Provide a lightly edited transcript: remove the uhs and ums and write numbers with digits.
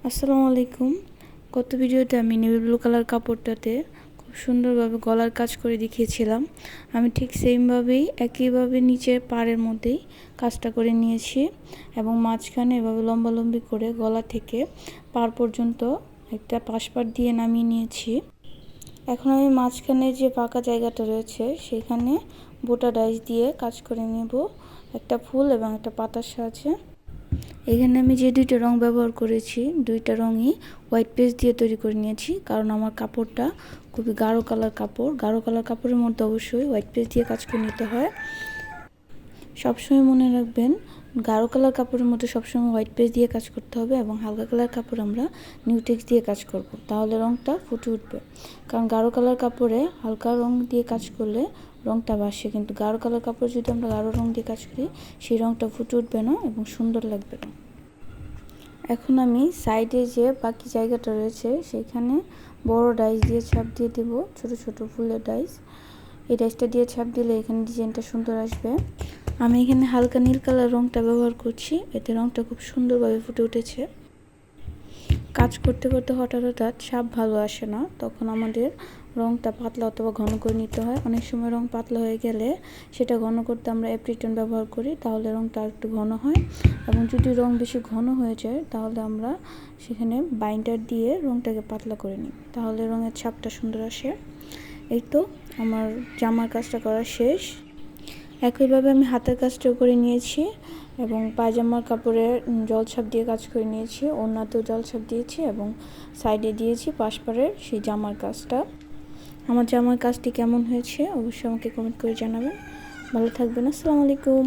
আসসালামু আলাইকুম। গত ভিডিওতে আমি নেভি ব্লু কালার কাপড়টাতে খুব সুন্দরভাবে গলার কাজ করে দেখিয়েছিলাম। আমি ঠিক সেমভাবেই একইভাবে নিচের পাড়ের মধ্যেই কাজটা করে নিয়েছি এবং মাঝখানে এভাবে লম্বালম্বি করে গলা থেকে পাড় পর্যন্ত একটা পাশপাট দিয়ে নামিয়ে নিয়েছি। এখন আমি মাঝখানে যে ফাঁকা জায়গাটা রয়েছে সেখানে বোটা ডাইস দিয়ে কাজ করে নেব, একটা ফুল এবং একটা পাতার সাহায্যে। এখানে আমি যে দুইটা রং ব্যবহার করেছি, দুইটা রঙই হোয়াইট পেস্ট দিয়ে তৈরি করে নিয়েছি, কারণ আমার কাপড়টা খুবই গাঢ় কালার কাপড়। গাঢ় কালার কাপড়ের মধ্যে অবশ্যই হোয়াইট পেস্ট দিয়ে কাজ করে নিতে হয়। সবসময় মনে রাখবেন, গাঢ় কালার কাপড়ের মধ্যে সবসময় হোয়াইট পেস্ট দিয়ে কাজ করতে হবে এবং হালকা কালার কাপড় আমরা নিউটেক্স দিয়ে কাজ করব, তাহলে রঙটা ফুটে উঠবে। কারণ গাঢ় কালার কাপড়ে হালকা রং দিয়ে কাজ করলে রঙটা ভাসে, কিন্তু গাঢ় কালার কাপড় যদি আমরা গাঢ় রং দিয়ে কাজ করি সেই রঙটা ফুটে উঠবে না এবং সুন্দর লাগবে না। এখন আমি সাইডে যে বাকি জায়গাটা রয়েছে সেখানে বড় ডাইস দিয়ে ছাপ দিয়ে দেব, ছোট ছোট ফুলের ডাইস। এই ডাইসটা দিয়ে ছাপ দিলে এখানে ডিজাইনটা সুন্দর আসবে। আমি এখানে হালকা নীল কালার রঙটা ব্যবহার করছি, এতে রঙটা খুব সুন্দরভাবে ফুটে উঠেছে। কাজ করতে করতে হঠাৎ হঠাৎ ছাপ ভালো আসে না, তখন আমাদের রঙটা পাতলা অথবা ঘন করে নিতে হয়। অনেক সময় রং পাতলা হয়ে গেলে সেটা ঘন করতে আমরা অ্যাপ্রিটন ব্যবহার করি, তাহলে রঙটা একটু ঘন হয়। এবং যদি রং বেশি ঘন হয়ে যায় তাহলে আমরা সেখানে বাইন্ডার দিয়ে রঙটাকে পাতলা করে নিই, তাহলে রঙের ছাপটা সুন্দর আসে। এই তো আমার জামার কাজটা করা শেষ। একইভাবে আমি হাতের কাজটাও করে নিয়েছি এবং পায়জামার কাপড়ে জলছাপ দিয়ে কাজ করে নিয়েছি, ওড়নাতেও জলছাপ দিয়েছি এবং সাইডে দিয়েছি পাশপাড়ের সেই জামার কাজটা। আমার জামার কাজটি কেমন হয়েছে অবশ্যই আমাকে কমেন্ট করে জানাবেন। ভালো থাকবেন। আসসালামু আলাইকুম।